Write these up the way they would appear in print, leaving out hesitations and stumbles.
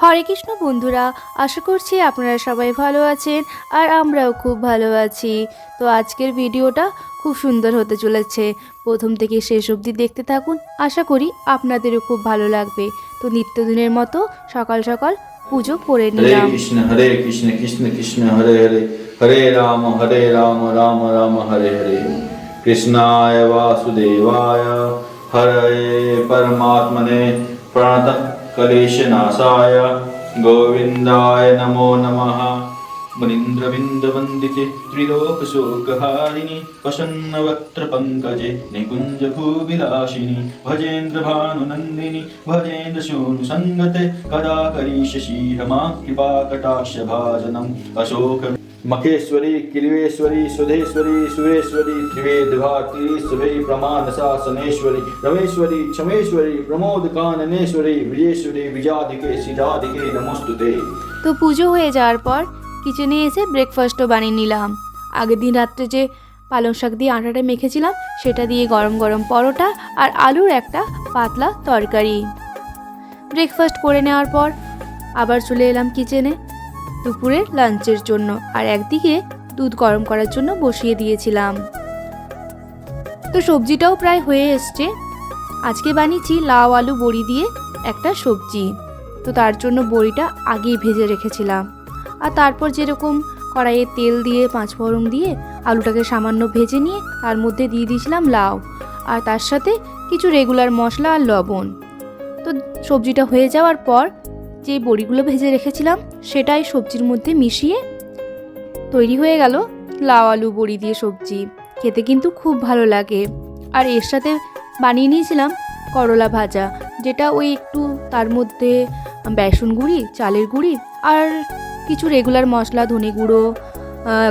হরে কৃষ্ণ বন্ধুরা, আশা করছি আপনারা সবাই ভালো আছেন আর আমরাও খুব ভালো আছি। তো আজকের ভিডিওটা খুব সুন্দর হতে চলেছে, প্রথম থেকে শেষ অবধি দেখতে থাকুন। আশা করি আপনাদেরও খুব ভালো লাগবে। তো নিত্যদিনের মতো সকাল সকাল পুজো করে নিলাম। হরে কৃষ্ণ কৃষ্ণ কৃষ্ণ হরে হরে, হরে রাম রাম রাম হরে হরে। কৃষ্ণায় বাসুদেবায় হরে পরমাত্মনে প্রণতঃ क्लेशनाशाय गोविन्दाय नमो नमः। मुनीन्द्रविन्दवन्दिते त्रिलोकशोकहारिणि प्रसन्नवक्त्रपङ्कजे निकुञ्जभूविलासिनि भजेन्द्रभानुनन्दिनि भजेन्द्रशूनुसङ्गते कदा करिष्यसि मा कृपाकटाक्षभाजनम् अशोक मखेश्वरी किल्वेश्वरी सुधेश्वरी सुरेश्वरी त्रिवेदभारती सुभै प्रमाण शासनेश्वरी रमेश्वरी क्षमेश्वरी प्रमोद काननेश्वरी विजयेश्वरी विजाधिके सिद्धाधिके नमोस्तुते। তো পুজো হয়ে যাওয়ার পর কিচেনে এসে ব্রেকফাস্টও বানিয়ে নিলাম। আগের দিন রাত্রে যে পালং শাক দিয়ে আটাটা মেখেছিলাম সেটা দিয়ে গরম গরম পরোটা আর আলুর একটা পাতলা তরকারি। ব্রেকফাস্ট করে নেওয়ার পর আবার চলে এলাম কিচেনে দুপুরের লাঞ্চের জন্য, আর একদিকে দুধ গরম করার জন্য বসিয়ে দিয়েছিলাম। তো সবজিটাও প্রায় হয়ে এসছে। আজকে বানিয়েছি লাউ আলু বড়ি দিয়ে একটা সবজি। তো তার জন্য বড়িটা আগেই ভেজে রেখেছিলাম, আর তারপর যেরকম কড়াইয়ে তেল দিয়ে পাঁচফোড়ন দিয়ে আলুটাকে সামান্য ভেজে নিয়ে তার মধ্যে দিয়ে দিয়েছিলাম লাউ, আর তার সাথে কিছু রেগুলার মশলা আর লবণ। তো সবজিটা হয়ে যাওয়ার পর যে বড়িগুলো ভেজে রেখেছিলাম সেটাই সবজির মধ্যে মিশিয়ে তৈরি হয়ে গেল লাউ আলু বড়ি দিয়ে সবজি। খেতে কিন্তু খুব ভালো লাগে। আর এর সাথে বানিয়ে নিয়েছিলাম করলা ভাজা, যেটা ওই একটু তার মধ্যে বেসন গুঁড়ি, চালের গুঁড়ি আর কিছু রেগুলার মশলা, ধনে গুঁড়ো,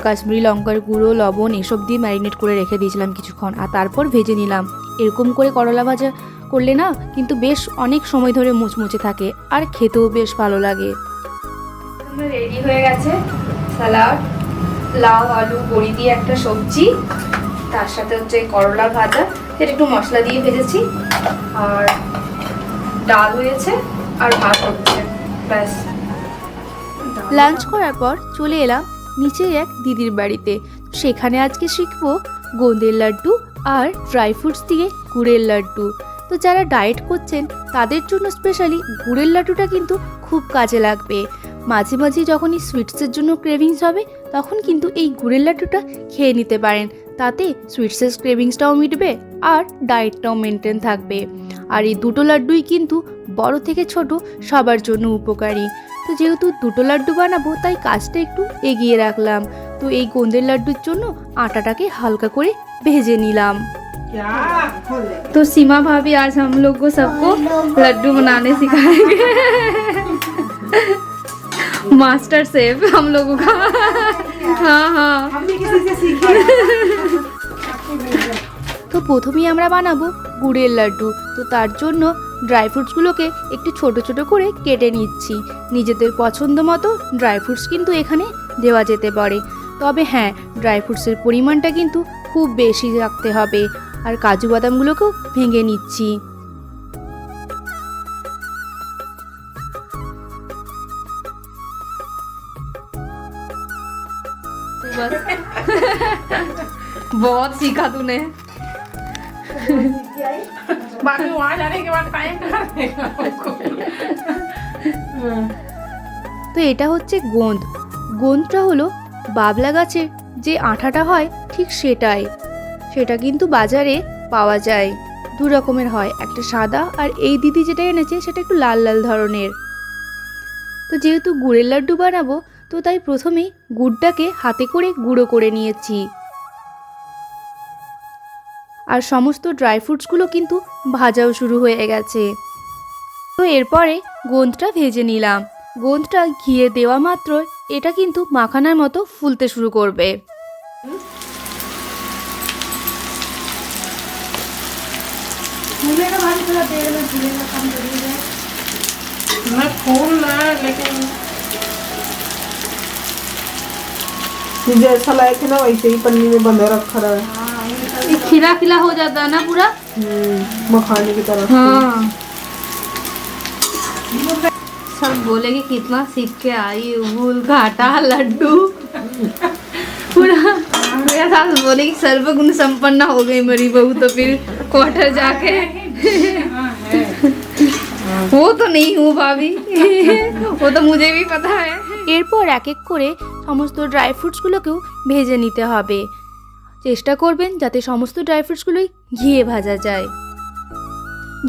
কাশ্মীরি লঙ্কার গুঁড়ো, লবণ এসব দিয়ে ম্যারিনেট করে রেখে দিয়েছিলাম কিছুক্ষণ, আর তারপর ভেজে নিলাম। এরকম করে করলা ভাজা করলে না কিন্তু বেশ অনেক সময় ধরে মুচমুচে থাকে আর খেতেও বেশ ভালো লাগে। রেডি হয়ে গেছে স্যালাড, লাউ আলু বড়ি দিয়ে একটা সবজি, তার সাথে হচ্ছে করলা ভাজা, সেটা একটু মশলা দিয়ে ভেজেছি, আর ডাল হয়েছে আর ভাত হচ্ছে, ব্যাস। লাঞ্চ করার পর চলে এলাম নিচের এক দিদির বাড়িতে। সেখানে আজকে শিখবো গোঁদের লাড্ডু আর ড্রাই ফ্রুটস দিয়ে গুড়ের লাড্ডু। তো যারা ডায়েট করছেন তাদের জন্য স্পেশালি গুড়ের লাড্ডুটা কিন্তু খুব কাজে লাগবে। মাঝে মাঝে যখন এই সুইটসের জন্য ক্রেভিংস হবে তখন কিন্তু এই গুড়ের লাড্ডুটা খেয়ে নিতে পারেন, তাতে সুইটসের ক্রেভিংসটাও মিটবে আর ডায়েটটাও মেনটেন থাকবে। আর এই দুটো লাড্ডুই কিন্তু বড় থেকে ছোট সবার জন্য উপকারী। তো যেহেতু দুটো লাড্ডু বানাবো তাই কাজটা একটু এগিয়ে রাখলাম। তো এই গোঁদের লাড্ডুর জন্য আটাটাকে হালকা করে ভেজে নিলাম। तो सीमा भाभी आज हम लोग को सबको लड्डू बनाने सिखाएंगे। मास्टर शेफ हम लोगों का। हाँ हाँ, তো প্রথমেই আমরা বানাবো গুড়ের লাড্ডু। তো তার জন্য ড্রাই ফ্রুটসগুলোকে একটু ছোট ছোট করে কেটে নিচ্ছি। নিজেদের পছন্দ মতো ড্রাই ফ্রুটস কিন্তু এখানে দেওয়া যেতে পারে, তবে হ্যাঁ, ড্রাই ফ্রুটসের পরিমাণটা কিন্তু খুব বেশি রাখতে হবে। আর কাজু বাদামগুলোকেও ভেঙে নিচ্ছি। बहुत सीखा तूने। बाकी वहाँ जाने के बाद टाइम তো এটা হচ্ছে গোঁদ। গোঁদটা হলো বাবলা গাছের যে আঠাটা হয় ঠিক সেটাই। সেটা কিন্তু বাজারে পাওয়া যায়, দু রকমের হয়, একটা সাদা আর এই দিদি যেটা এনেছে সেটা একটু লাল লাল ধরনের। তো যেহেতু গুড়ের লাড্ডু বানাবো তো তাই প্রথমেই গুড়টাকে হাতে করে গুঁড়ো করে নিয়েছি, আর সমস্ত ড্রাই ফ্রুটসগুলো কিন্তু ভাজাও শুরু হয়ে গেছে। তো এরপরে গোঁদটা ভেজে নিলাম। গোঁদটা ঘিয়ে দেওয়া মাত্র এটা কিন্তু মাখানার মতো ফুলতে শুরু করবে। फूल ना, लेकिन जैसा लायक है ना वैसे ही पन्नी में बंधा रखा रहा है। खिला खिला हो जाता है ना पूरा, मखाने की तरह। हाँ। सब बोलेगी कितना सीख के आई फूल का आटा लड्डू पूरा मेरा सास बोलेगी सर्वगुण संपन्न हो गई मेरी बहू तो फिर क्वार्टर जाके वो तो नहीं हूँ भाभी वो तो मुझे भी पता है। এরপর এক এক করে সমস্ত ড্রাই ফ্রুটসগুলোকেও ভেজে নিতে হবে। চেষ্টা করবেন যাতে সমস্ত ড্রাই ফ্রুটসগুলোই ঘিয়ে ভাজা যায়।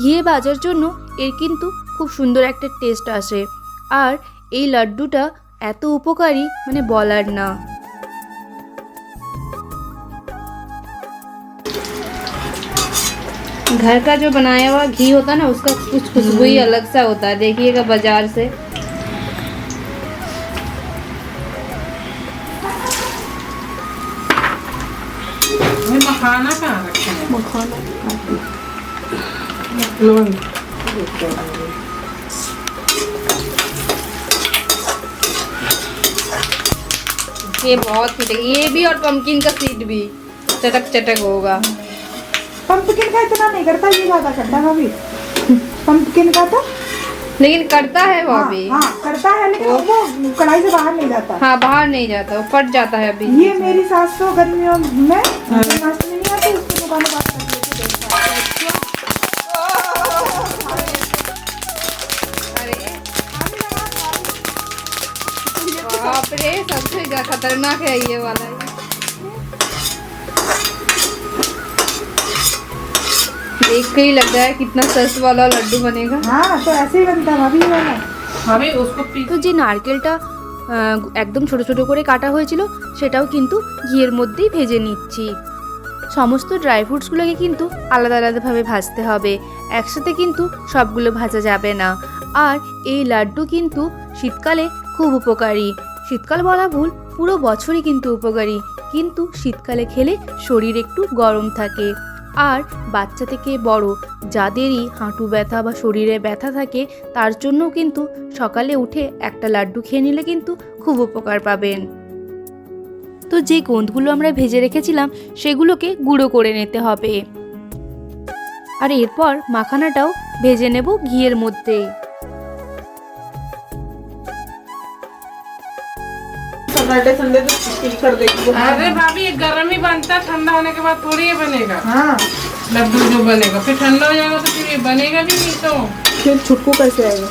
ঘিয়ে ভাজার জন্য এর কিন্তু খুব সুন্দর একটা টেস্ট আসে। আর এই লাড্ডুটা এত উপকারী মানে বলার না। घर का जो बनाया हुआ घी होता है ना उसका कुछ खुशबू ही अलग सा होता है। देखिएगा बाजार से मखाना कहाँ रखे हैं? मखाना लौंग। ये बहुत खिटेगा ये भी और पम्पकिन का सीड भी चटक चटक होगा। पंपकिन का इतना नहीं करता, ये ज्यादा करता है भाभी। पंपकिन का तो लेकिन करता है वो भी। हाँ करता है, लेकिन वो कढ़ाई से बाहर नहीं जाता। हाँ बाहर नहीं जाता वो फट जाता है अभी। ये मेरी सास तो गर्मियों में नाश्ते में नहीं आती, उसको दुकानों बात कर लेके देखता है। बाप रे सबसे खतरनाक है ये वाला। देख के ही लग रहा है कितना सस वाला लड्डू बनेगा। हाँ तो ऐसे ही बनता है भाभी ये वाला। भाभी उसको তো যে নারকেলটা একদম ছোট ছোট করে কাটা হয়েছিল সেটাও কিন্তু ঘিয়ের মধ্যেই ভেজে নিচ্ছি। সমস্ত ড্রাই ফ্রুটসগুলোকে কিন্তু আলাদা আলাদাভাবে ভাজতে হবে, একসাথে কিন্তু সবগুলো ভাজা যাবে না। আর এই লাড্ডু কিন্তু শীতকালে খুব উপকারী। শীতকাল বলা ভুল, পুরো বছরই কিন্তু উপকারী, কিন্তু শীতকালে খেলে শরীর একটু গরম থাকে। আর বাচ্চা থেকে বড় যাদেরই হাঁটু ব্যথা বা শরীরে ব্যথা থাকে তার জন্য কিন্তু সকালে উঠে একটা লাড্ডু খেয়ে নিলে কিন্তু খুব উপকার পাবেন। তো যে গোঁদগুলো আমরা ভেজে রেখেছিলাম সেগুলোকে গুঁড়ো করে নিতে হবে। আর এরপর মাখানাটাও ভেজে নেব ঘিয়ের মধ্যে। सैटरडे संडे तो छुट्टी कर देगी। अरे भाभी ये गर्म ही बनता है, ठंडा होने के बाद थोड़ी ये बनेगा। हाँ लड्डू जो बनेगा फिर ठंडा हो जाएगा तो फिर ये बनेगा भी नहीं। तो फिर छुटकू कैसे आएगा?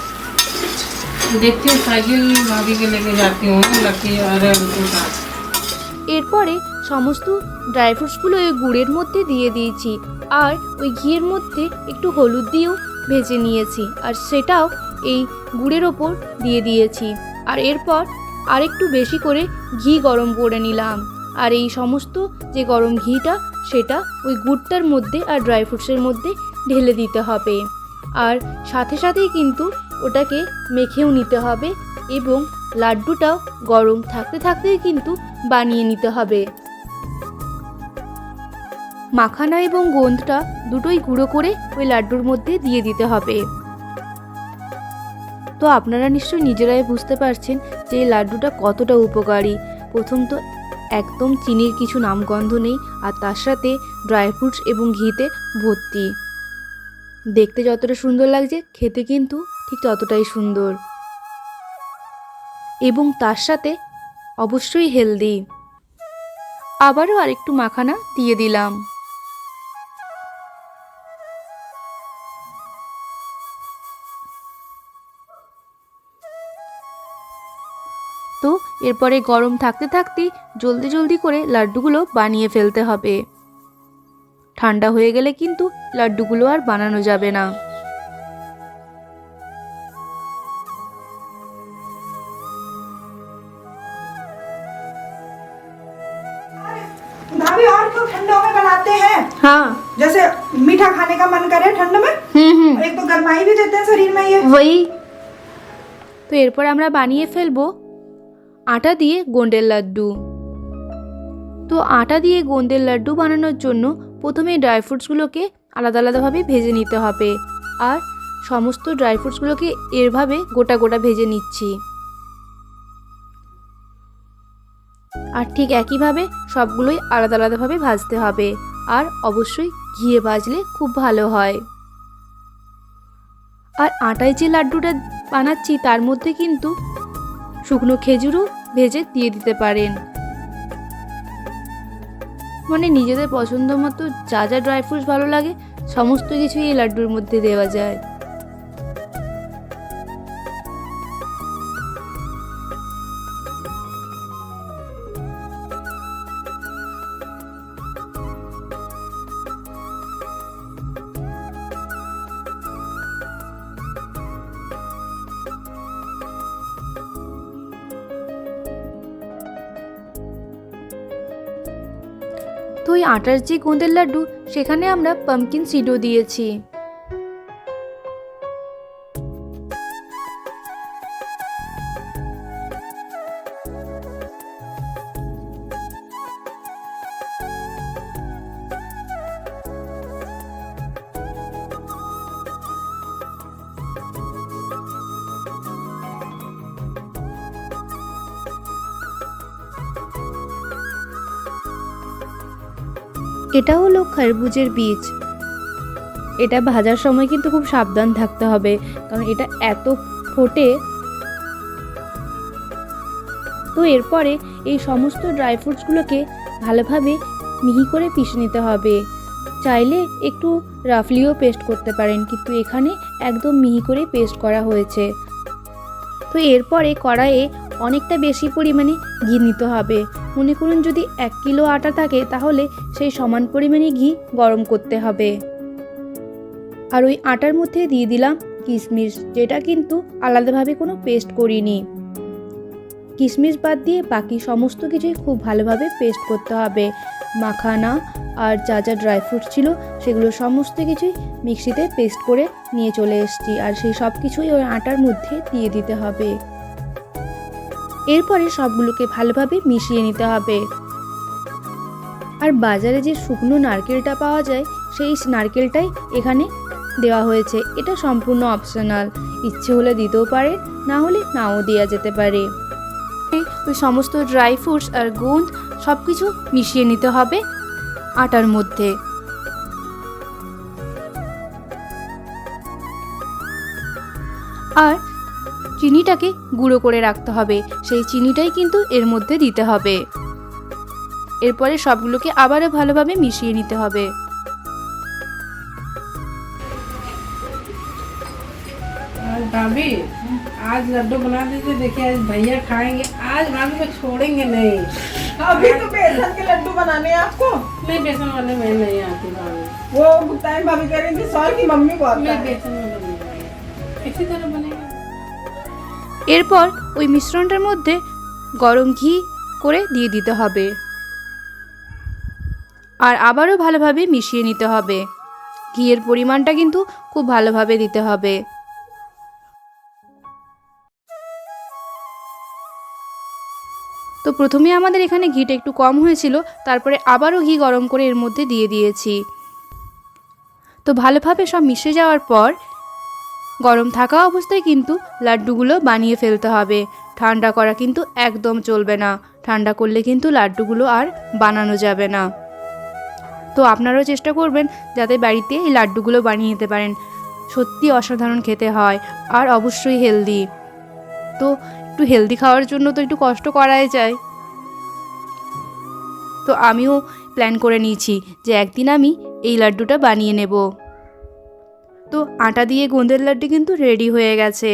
देखती हूँ साइकिल भाभी के लेके जाती हूँ लकी। अरे उनको साथ এরপরে সমস্ত ড্রাই ফ্রুটসগুলো ওই গুড়ের মধ্যে দিয়ে দিয়েছি। আর ওই ঘিয়ের মধ্যে একটু হলুদ দিয়েও ভেজে নিয়েছি, আর সেটাও এই গুড়ের ওপর দিয়ে দিয়েছি। আর এরপর আর একটু বেশি করে ঘি গরম করে নিলাম। আর এই সমস্ত যে গরম ঘিটা সেটা ওই গুড়টার মধ্যে আর ড্রাই ফ্রুটসের মধ্যে ঢেলে দিতে হবে। আর সাথে সাথেই কিন্তু ওটাকে মেখেও নিতে হবে এবং লাড্ডুটাও গরম থাকতে থাকতেই কিন্তু বানিয়ে নিতে হবে। মাখানা এবং গোঁদটা দুটোই গুঁড়ো করে ওই লাড্ডুর মধ্যে দিয়ে দিতে হবে। তো আপনারা নিশ্চয়ই নিজেরাই বুঝতে পারছেন যে এই লাড্ডুটা কতটা উপকারী। প্রথম তো একদম চিনির কিছু নামগন্ধ নেই, আর তার সাথে ড্রাই ফ্রুটস এবং ঘিতে ভর্তি। দেখতে যতটা সুন্দর লাগছে খেতে কিন্তু ঠিক ততটাই সুন্দর, এবং তার সাথে অবশ্যই হেলদি। আবারও আরেকটু মাখানা দিয়ে দিলাম। তো এরপরে গরম থাকতে থাকতেই জলদি জলদি করে লাড্ডুগুলো বানিয়ে ফেলতে হবে। ঠান্ডা হয়ে গেলে কিন্তু লাড্ডুগুলো আর বানানো যাবে না। भाभी और क्यों ठंडों में बनाते हैं? हाँ जैसे मीठा खाने का मन करे ठंड में, एक तो गर्माई भी देते हैं शरीर में ये। वही তো এরপর আমরা বানিয়ে ফেলবো আটা দিয়ে গোঁদের লাড্ডু। তো আটা দিয়ে গোঁদের লাড্ডু বানানোর জন্য প্রথমে ড্রাই ফ্রুটসগুলোকে আলাদা আলাদাভাবে ভেজে নিতে হবে। আর সমস্ত ড্রাই ফ্রুটসগুলোকে এরভাবে গোটা গোটা ভেজে নিচ্ছি। আর ঠিক একইভাবে সবগুলোই আলাদা আলাদাভাবে ভাজতে হবে। আর অবশ্যই ঘিয়ে ভাজলে খুব ভালো হয়। আর আটায় যে লাড্ডুটা বানাচ্ছি তার মধ্যে কিন্তু শুকনো খেজুরও ভেজে দিয়ে দিতে পারেন। মানে নিজেদের পছন্দ মতো যা যা ড্রাই ফ্রুটস ভালো লাগে সমস্ত কিছুই এই লাড্ডুর মধ্যে দেওয়া যায়। তো ওই আটার যে গোঁদের লাড্ডু সেখানে আমরা পাম্পকিন সিডও দিয়েছি। এটা হলো খরবুজের বীজ। এটা ভাজার সময় কিন্তু খুব সাবধান থাকতে হবে, কারণ এটা এত ফোটে। তো এরপরে এই সমস্ত ড্রাই ফ্রুটসগুলোকে ভালোভাবে মিহি করে পিষে নিতে হবে। চাইলে একটু রাফলিও পেস্ট করতে পারেন, কিন্তু এখানে একদম মিহি করে পেস্ট করা হয়েছে। তো এরপরে কড়াইয়ে অনেকটা বেশি পরিমাণে ঘি নিতে হবে। মনে করুন যদি 1 কিলো আটা থাকে তাহলে সেই সমান পরিমাণে ঘি গরম করতে হবে। আর ওই আটার মধ্যে দিয়ে দিলাম কিশমিশ, যেটা কিন্তু আলাদাভাবে কোনো পেস্ট করিনি। কিশমিশ বাদ দিয়ে বাকি সমস্ত কিছুই খুব ভালোভাবে পেস্ট করতে হবে। মাখানা আর যা যা ড্রাই ফ্রুট ছিল সেগুলো সমস্ত কিছুই মিক্সিতে পেস্ট করে নিয়ে চলে এসেছি, আর সেই সব কিছুই ওই আটার মধ্যে দিয়ে দিতে হবে। এরপরে সবগুলোকে ভালোভাবে মিশিয়ে নিতে হবে। আর বাজারে যে শুকনো নারকেলটা পাওয়া যায় সেই নারকেলটাই এখানে দেওয়া হয়েছে। এটা সম্পূর্ণ অপশনাল, ইচ্ছে হলে দিতেও পারে, না হলে নাও দেওয়া যেতে পারে। ওই সমস্ত ড্রাই ফ্রুটস আর গোঁদ সব কিছু মিশিয়ে নিতে হবে আটার মধ্যে। আর চিনিটাকে গুঁড়ো করে রাখতে হবে, সেই চিনিটাই কিন্তু এর মধ্যে দিতে হবে। এরপরে সবগুলোকে আবারও ভালোভাবে মিশিয়ে নিতে হবে। आज भाभी आज लड्डू बना दीजिए, देखिए आज भैया खाएंगे, आज भाभी को छोड़ेंगे नहीं। अभी तो बेसन के लड्डू बनाने हैं आपको। नहीं बेसन वाले मैं नहीं आती भाभी, वो टाइम भाभी कह रही थी सॉरी की मम्मी को आता मैं है। बेसन वाले नहीं बनाएंगे, इसी तरह बनेगा। এরপর ওই মিশ্রণটার মধ্যে গরম ঘি করে দিয়ে দিতে হবে, আর আবারও ভালোভাবে মিশিয়ে নিতে হবে। ঘিয়ের পরিমাণটা কিন্তু খুব ভালোভাবে দিতে হবে। তো প্রথমে আমাদের এখানে ঘিটা একটু কম হয়েছিল, তারপরে আবারও ঘি গরম করে এর মধ্যে দিয়ে দিয়েছি। তো ভালোভাবে সব মিশে যাওয়ার পর গরম থাকা অবস্থায় কিন্তু লাড্ডুগুলো বানিয়ে ফেলতে হবে। ঠান্ডা করা কিন্তু একদম চলবে না, ঠান্ডা করলে কিন্তু লাড্ডুগুলো আর বানানো যাবে না। তো আপনারাও চেষ্টা করবেন যাতে বাড়িতে এই লাড্ডুগুলো বানিয়ে নিতে পারেন। সত্যি অসাধারণ খেতে হয়, আর অবশ্যই হেলদি। তো একটু হেলদি খাওয়ার জন্য তো একটু কষ্ট করাই যায়। তো আমিও প্ল্যান করে নিয়েছি যে একদিন আমি এই লাড্ডুটা বানিয়ে নেব। তো আটা দিয়ে গোঁদের লাড্ডু কিন্তু রেডি হয়ে গেছে।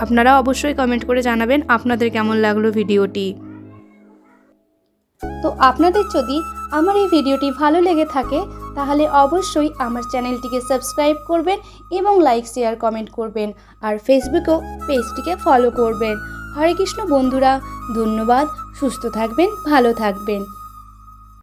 আপনারা অবশ্যই কমেন্ট করে জানাবেন আপনাদের কেমন লাগলো ভিডিওটি। তো আপনাদের যদি আমার এই ভিডিওটি ভালো লেগে থাকে তাহলে অবশ্যই আমার চ্যানেলটিকে সাবস্ক্রাইব করবেন এবং লাইক শেয়ার কমেন্ট করবেন, আর ফেসবুকেও পেজটিকে ফলো করবেন। হরে কৃষ্ণ বন্ধুরা, ধন্যবাদ। সুস্থ থাকবেন, ভালো থাকবেন।